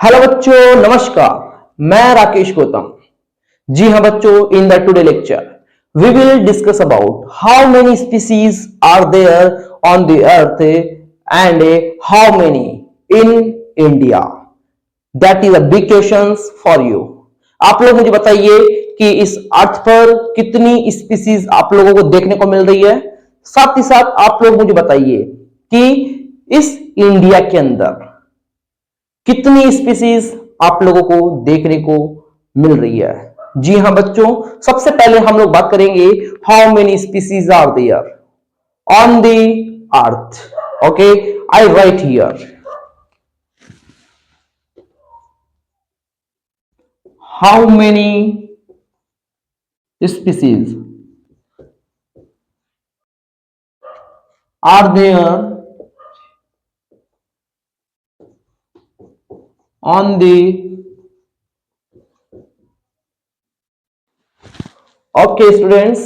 Hello बच्चों, नमस्कार। मैं राकेश गौतम। जी हाँ बच्चों, in the today lecture we will discuss about how many species are there on the earth and how many in India. That is a big question for you. आप लोग मुझे बताइए कि इस अर्थ पर कितनी स्पीसीज आप लोगों को देखने को मिल रही है। साथ ही साथ आप लोग मुझे बताइए कि इस इंडिया के अंदर कितनी स्पीसीज आप लोगों को देखने को मिल रही है। जी हां बच्चों, सबसे पहले हम लोग बात करेंगे how many species are there on the earth. Okay, I write here how many species are there on the okay students,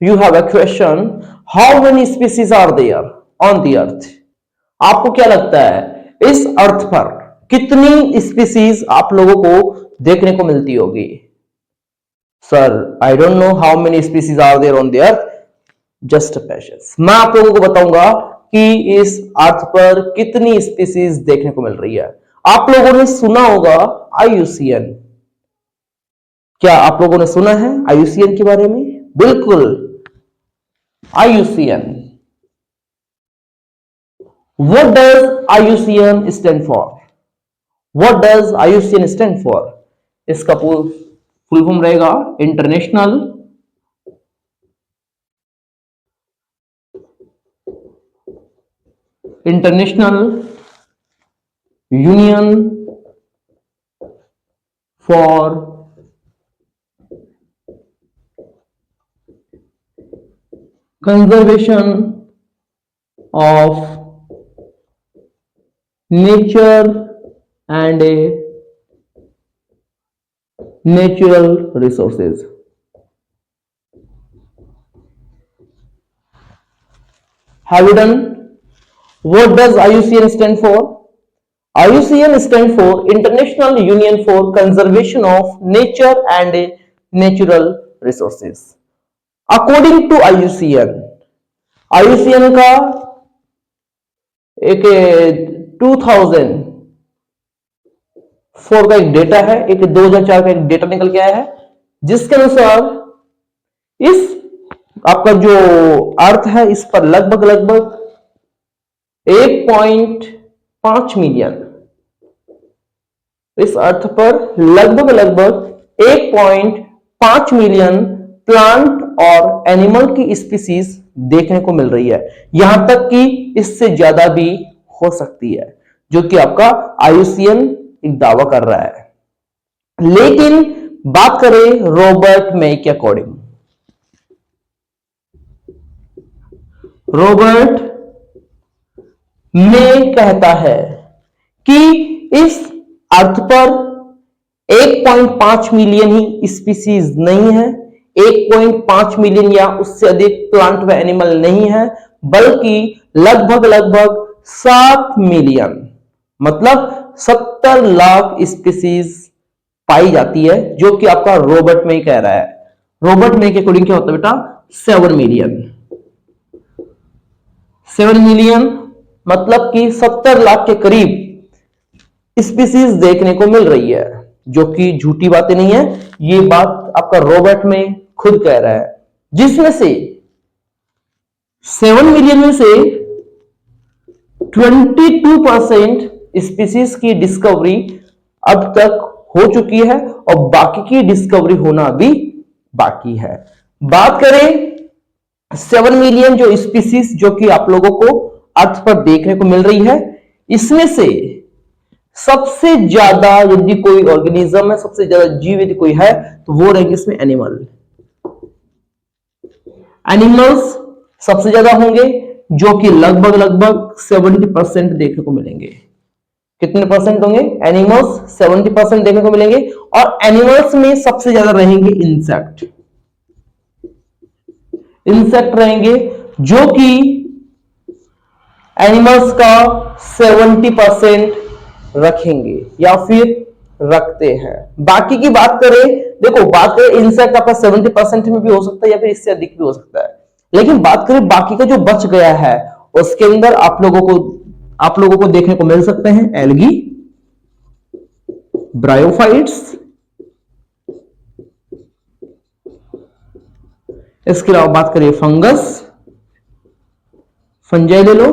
you have a question, how many species are there on the earth। आपको क्या लगता है इस अर्थ पर कितनी species आप लोगों को देखने को मिलती होगी। Sir I don't know how many species are there on the earth, just patience. मैं आप लोगों को बताऊंगा कि इस अर्थ पर कितनी स्पीसीज देखने को मिल रही है। आप लोगों ने सुना होगा आईयूसीएन। क्या आप लोगों ने सुना है आईयूसीएन के बारे में? बिल्कुल, IUCN. What does IUCN stand for? What does IUCN stand for? इसका फुल फॉर्म रहेगा international union for conservation of nature and natural resources. Have you done? What does IUCN stand for? IUCN stand for International Union for Conservation of Nature and Natural Resources. According to IUCN, IUCN का एक 2004 का एक data है, एक 2004 का एक data निकल के आया है, जिसके अनुसार इस आपका जो अर्थ है इस पर लगभग 1.5 मिलियन, इस अर्थ पर लगभग 1.5 मिलियन प्लांट और एनिमल की स्पीसीज देखने को मिल रही है। यहां तक कि इससे ज्यादा भी हो सकती है, जो कि आपका आईयूसीएन एक दावा कर रहा है। लेकिन बात करें रॉबर्ट मे के अकॉर्डिंग, रॉबर्ट मे कहता है कि इस अर्थ पर 1.5 मिलियन ही स्पीसीज नहीं है, 1.5 मिलियन या उससे अधिक प्लांट व एनिमल नहीं है, बल्कि लगभग 7 मिलियन, मतलब 70 लाख स्पीसीज पाई जाती है, जो कि आपका रॉबर्ट मे कह रहा है। रॉबर्ट मे के अकॉर्डिंग क्या होता है बेटा? 7 मिलियन। 7 मिलियन मतलब कि 70 लाख के करीब स्पीसीज देखने को मिल रही है, जो कि झूठी बातें नहीं है। ये बात आपका रॉबर्ट में खुद कह रहा है, जिसमें से 7 मिलियन में से 22% स्पीसीज की डिस्कवरी अब तक हो चुकी है और बाकी की डिस्कवरी होना भी बाकी है। बात करें 7 मिलियन जो स्पीसीज जो कि आप लोगों को अर्थ पर देखने को मिल रही है, इसमें से सबसे ज्यादा यदि कोई ऑर्गेनिज्म है, सबसे ज्यादा जीव यदि कोई है, तो वो रहेंगे इसमें एनिमल। एनिमल्स सबसे ज्यादा होंगे, जो कि लगभग 70% देखने को मिलेंगे। कितने परसेंट होंगे? एनिमल्स 70% देखने को मिलेंगे। और एनिमल्स में सबसे ज्यादा रहेंगे इंसेक्ट। इंसेक्ट रहेंगे, जो कि एनिमल्स का 70% रखेंगे या फिर रखते हैं। बाकी की बात करें, देखो बात करें इंसेक्ट आपका 70% में भी हो सकता है या फिर इससे अधिक भी हो सकता है, लेकिन बात करें बाकी का जो बच गया है उसके अंदर आप लोगों को देखने को मिल सकते हैं एल्गी, ब्रायोफाइट्स, इसके अलावा बात करिए फंगस, फंजाई ले लो,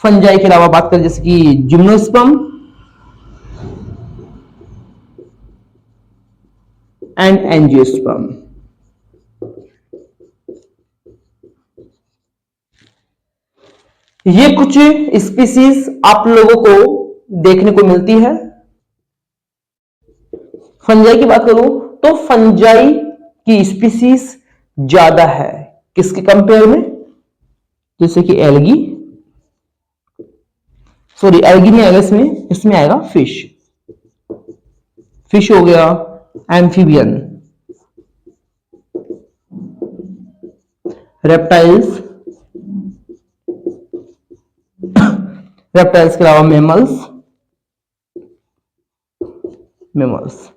फंजाई के अलावा बात करें जैसे कि जिम्नोस्पर्म एंड एंजियोस्पर्म। ये कुछ स्पीसीज आप लोगों को देखने को मिलती है। फंजाई की बात करूं तो फंजाई की स्पीसीज ज्यादा है किसके कंपेयर में, जैसे कि एल्गी, सॉरी एल्गी नहीं आएगा इसमें, इसमें आएगा फिश, फिश हो गया, एम्फीबियन, रेप्टाइल्स, रेप्टाइल्स के अलावा मेमल्स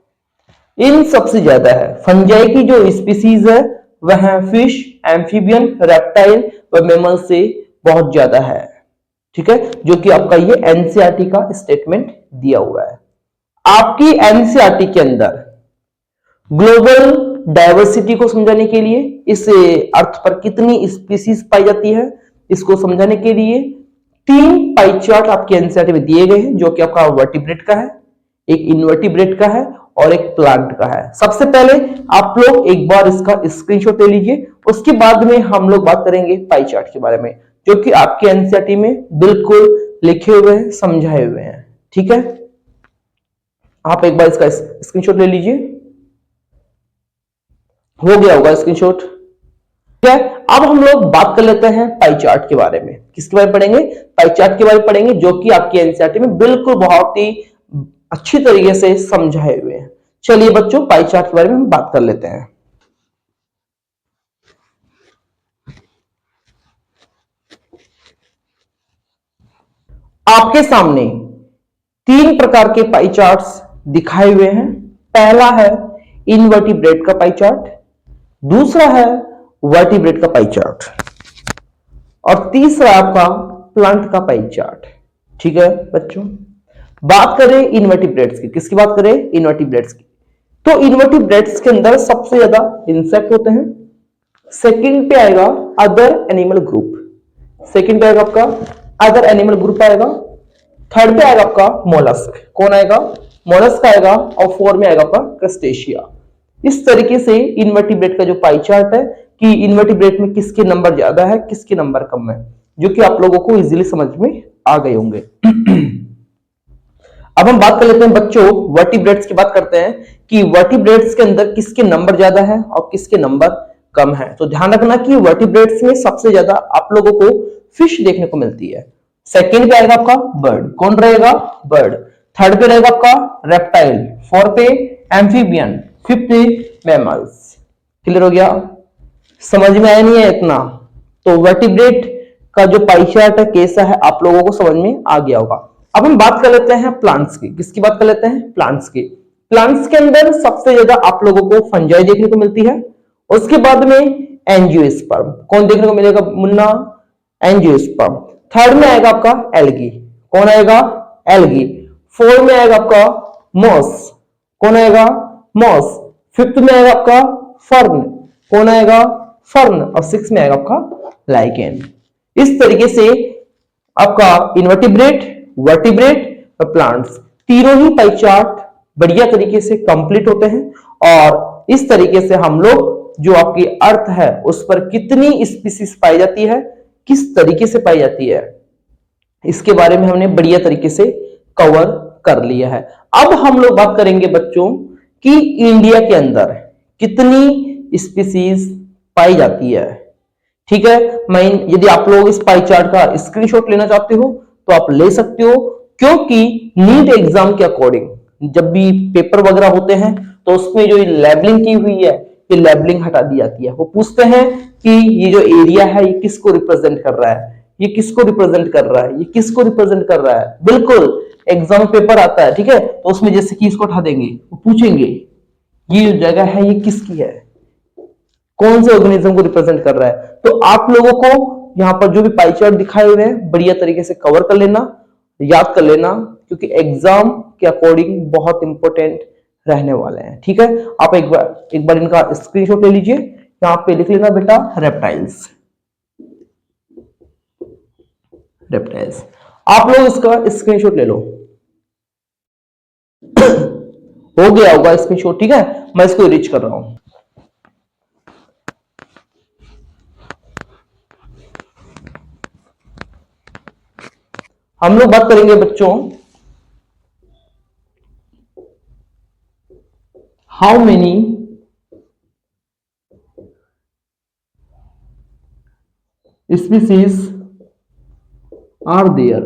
इन सबसे ज्यादा है। फंजाई की जो स्पीसीज है वह फिश, एम्फीबियन, रेप्टाइल व मेमल से बहुत ज्यादा है, ठीक है, जो कि आपका ये एनसीईआरटी का स्टेटमेंट दिया हुआ है। आपकी एनसीईआरटी के अंदर ग्लोबल डायवर्सिटी को समझाने के लिए, इस अर्थ पर कितनी स्पीसीज पाई जाती है इसको समझाने के लिए 3 पाई चार्ट आपके एनसीईआरटी में दिए गए हैं, जो कि आपका वर्टिब्रेट का है, एक इनवर्टिब्रेट का है और एक प्लांट का है। सबसे पहले आप लोग एक बार इसका स्क्रीनशॉट ले लीजिए, उसके बाद में हम लोग बात करेंगे पाई चार्ट के बारे में, जो कि आपके एनसीईआरटी में बिल्कुल लिखे हुए हैं, समझाए हुए हैं, ठीक है। आप एक बार इसका स्क्रीनशॉट ले लीजिए, हो गया होगा स्क्रीनशॉट, ठीक है। अब हम लोग बात कर लेते हैं पाई चार्ट के बारे में। किसके बारे में पढ़ेंगे, पाई चार्ट के बारे में पढ़ेंगे, जो कि आपकी एनसीईआरटी में बिल्कुल बहुत ही अच्छी तरीके से समझाए हुए हैं। चलिए बच्चों पाई चार्ट के बारे में हम बात कर लेते हैं। आपके सामने 3 प्रकार के पाई चार्ट्स दिखाए हुए हैं। पहला है इनवर्टिब्रेट का पाई चार्ट, दूसरा है वर्टिब्रेट का पाई चार्ट और तीसरा आपका प्लांट का पाई चार्ट, ठीक है बच्चों। बात करें इनवर्टिब्रेट्स की, किसकी बात करें, इनवर्टिब्रेट्स की, तो इनवर्टिब्रेट्स के अंदर सबसे ज्यादा इंसेक्ट होते हैं, सेकंड पे आएगा अदर एनिमल ग्रुप, सेकंड पे आएगा आपका अदर एनिमल ग्रुप आएगा, थर्ड पे आएगा आपका मोलस्क, कौन आएगा, मोलस्क आएगा, और फोर्थ में आएगा आपका क्रस्टेशिया। इस तरीके से इनवर्टिब्रेट का जो पाई चार्ट है कि इनवर्टिब्रेट में किसके नंबर ज्यादा है किसके नंबर कम है, जो कि आप लोगों को इजीली समझ में आ गए होंगे। अब हम बात कर लेते हैं बच्चों वर्टिब्रेट्स की बात करते हैं कि वर्टिब्रेट्स के अंदर किसके नंबर ज्यादा है और किसके नंबर कम है। तो ध्यान रखना कि वर्टिब्रेट्स में सबसे ज्यादा आप लोगों को फिश देखने को मिलती है, सेकंड पे आएगा आपका बर्ड, कौन रहेगा, बर्ड, थर्ड पे रहेगा आपका रेप्टाइल, फोर्थ पे एम्फीबियन, फिफ्थ पे मैमल्स। क्लियर हो गया, समझ में आया नहीं है इतना, तो वर्टिब्रेट का जो पाई चार्ट है कैसा है आप लोगों को समझ में आ गया होगा। अब हम बात कर लेते हैं प्लांट्स की, किसकी बात कर लेते हैं, प्लांट्स की। प्लांट्स के अंदर सबसे ज्यादा आप लोगों को फंजाई देखने को मिलती है, उसके बाद में एंजियोस्पर्म, कौन देखने को मिलेगा मुन्ना, एंजियोस्पर्म, थर्ड में आएगा आपका एल्गी, कौन आएगा, एल्गी, फोर्थ में आएगा आपका मॉस, कौन आएगा, मॉस, फिफ्थ में आएगा आपका फर्न, कौन आएगा, फर्न, और सिक्स में आएगा आपका लाइकेन। इस तरीके से आपका इनवर्टिब्रेट, वर्टिब्रेट और प्लांट्स तीनों ही पाई चार्ट बढ़िया तरीके से कंप्लीट होते हैं, और इस तरीके से हम लोग जो आपकी अर्थ है उस पर कितनी स्पीसीज पाई जाती है, किस तरीके से पाई जाती है, इसके बारे में हमने बढ़िया तरीके से कवर कर लिया है। अब हम लोग बात करेंगे बच्चों कि इंडिया के अंदर कितनी स्पीसीज पाई जाती है, ठीक है। मैं यदि आप लोग इस पाई चार्ट का स्क्रीनशॉट लेना चाहते हो तो आप ले सकते हो, क्योंकि नीट एग्जाम के अकॉर्डिंग जब भी पेपर वगैरह होते हैं तो उसमें जो लेबलिंग की हुई है ये लेबलिंग हटा दी जाती है। वो पूछते हैं कि ये जो एरिया है ये किसको रिप्रेजेंट कर रहा है, ये किसको रिप्रेजेंट कर रहा है, ये किसको रिप्रेजेंट कर रहा है, बिल्कुल एग्जाम पेपर आता है, ठीक है, तो उसमें जैसे कि इसको उठा देंगे, वो पूछेंगे ये जो जगह है ये किसकी है, कौन से ऑर्गेनिज्म को रिप्रेजेंट कर रहा है। तो आप लोगों को यहाँ पर जो भी पाई चार्ट दिखाए हुए हैं बढ़िया तरीके से कवर कर लेना, याद कर लेना, क्योंकि एग्जाम के अकॉर्डिंग बहुत इंपॉर्टेंट रहने वाले हैं। ठीक है, आप एक बार इनका स्क्रीनशॉट ले लीजिए, यहाँ पे लिख लेना बेटा रेप्टाइल्स। रेप्टाइल्स आप लोग इसका स्क्रीनशॉट ले लो। हो गया होगा स्क्रीनशॉट, ठीक है, मैं इसको रीच कर रहा हूं। हम लोग बात करेंगे बच्चों how many species are there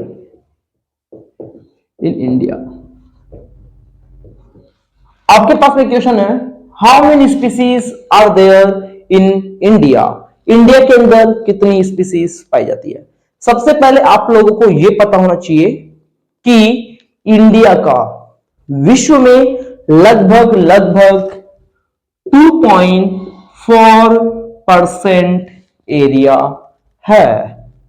in India. आपके पास में क्वेश्चन है how many species are there in India. India के अंदर कितनी स्पीसीज पाई जाती है। सबसे पहले आप लोगों को यह पता होना चाहिए कि इंडिया का विश्व में लगभग 2.4% एरिया है।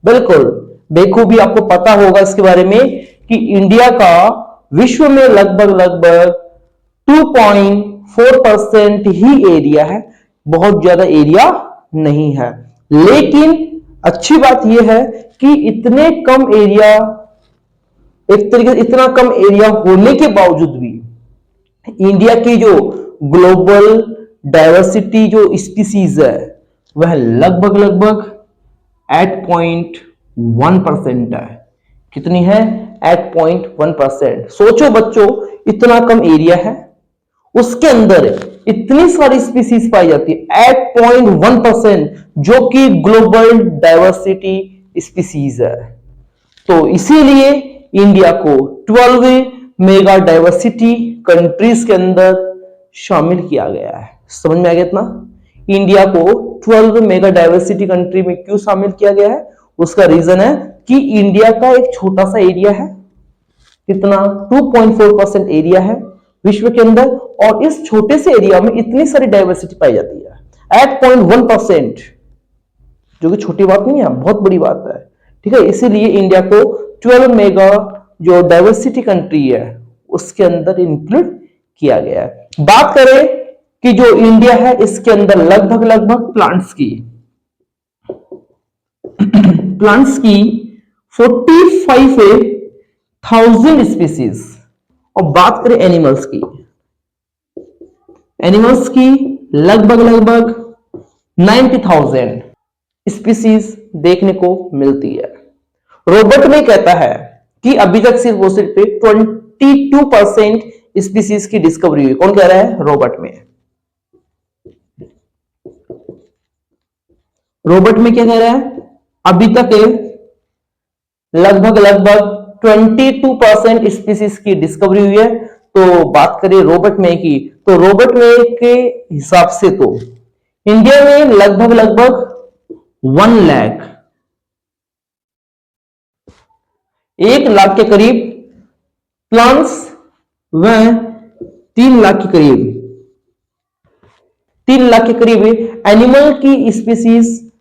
बिल्कुल बेखूबी आपको पता होगा इसके बारे में कि इंडिया का विश्व में लगभग 2.4% ही एरिया है, बहुत ज्यादा एरिया नहीं है। लेकिन अच्छी बात यह है कि इतने कम एरिया, एक तरीके से इतना कम एरिया होने के बावजूद भी इंडिया की जो ग्लोबल डाइवर्सिटी जो स्पीसीज है वह लगभग 8.1% है। कितनी है? 8.1%। सोचो बच्चों, इतना कम एरिया है, उसके अंदर इतनी सारी स्पीसीज पाई जाती है, 8.1%, जो कि ग्लोबल डाइवर्सिटी स्पीसीज है। तो इसीलिए इंडिया को 12 मेगा डाइवर्सिटी कंट्रीज के अंदर शामिल किया गया है। समझ में आ गया इतना? इंडिया को 12 मेगा डाइवर्सिटी कंट्री में क्यों शामिल किया गया है? उसका रीजन है कि इंडिया का एक छोटा सा एरिया है, कितना 2.4% एरिया है विश्व के अंदर, और इस छोटे से एरिया में इतनी सारी डाइवर्सिटी पाई जाती है 8.1%, जो कि छोटी बात नहीं है, बहुत बड़ी बात है। ठीक है, इसीलिए इंडिया को 12 मेगा जो डाइवर्सिटी कंट्री है उसके अंदर इंक्लूड किया गया है। बात करें कि जो इंडिया है इसके अंदर लगभग प्लांट्स की 45,000 स्पीसीज, और बात करें एनिमल्स की लगभग 90,000 स्पीसीज देखने को मिलती है। रॉबर्ट में कहता है कि अभी तक सिर्फ 22% स्पीसीज की डिस्कवरी हुई। कौन कह रहा है? रॉबर्ट में क्या कह रहा है? अभी तक लगभग 22% स्पीसीज की डिस्कवरी हुई है। तो बात करें रॉबर्ट में की, तो रॉबर्ट में के हिसाब से तो इंडिया में लगभग 1 लाख के करीब प्लांट्स व 3 लाख के करीब एनिमल की स्पीसीज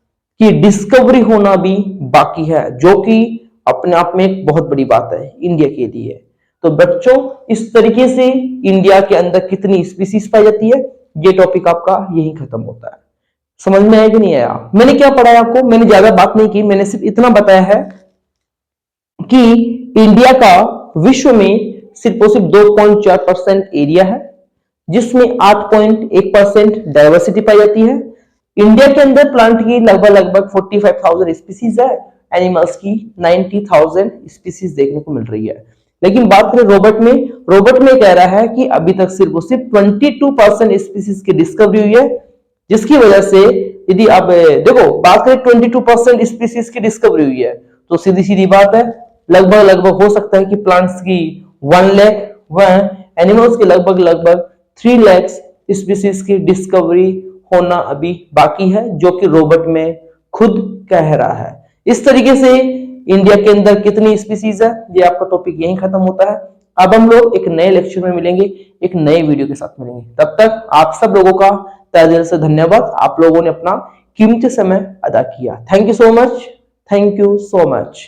की डिस्कवरी होना भी बाकी है, जो कि अपने आप में एक बहुत बड़ी बात है इंडिया के लिए। तो बच्चों, इस तरीके से इंडिया के अंदर कितनी स्पीसीज पाई जाती है, ये टॉपिक आपका यही खत्म होता है। समझ में आया कि नहीं आया? मैंने क्या पढ़ाया आपको? मैंने ज्यादा बात नहीं की, मैंने सिर्फ इतना बताया है कि इंडिया का विश्व में सिर्फ और सिर्फ 2.4% एरिया है, जिसमें 8.1% डाइवर्सिटी पाई जाती है। इंडिया के अंदर प्लांट की लगभग 45,000 स्पीसीज है, एनिमल्स की 90,000 स्पीसीज देखने को मिल रही है। लेकिन बात करें रॉबर्ट में कह रहा है कि अभी तक सिर्फ 22% स्पीसीज की डिस्कवरी हुई है, जिसकी वजह से यदि आप देखो, बात करें 22% स्पीसीज की डिस्कवरी हुई है, तो सीधी सीधी बात है लगभग हो सकता है कि प्लांट्स की 1 लाख व एनिमल्स की लगभग 3 लाख स्पीसीज की डिस्कवरी होना अभी बाकी है, जो कि रॉबर्ट में खुद कह रहा है। इस तरीके से इंडिया के अंदर कितनी स्पीसीज है, ये आपका टॉपिक यहीं खत्म होता है। अब हम लोग एक नए लेक्चर में मिलेंगे, एक नए वीडियो के साथ मिलेंगे। तब तक आप सब लोगों का तहे दिल से धन्यवाद, आप लोगों ने अपना कीमती समय अदा किया। Thank you so much, thank you so much.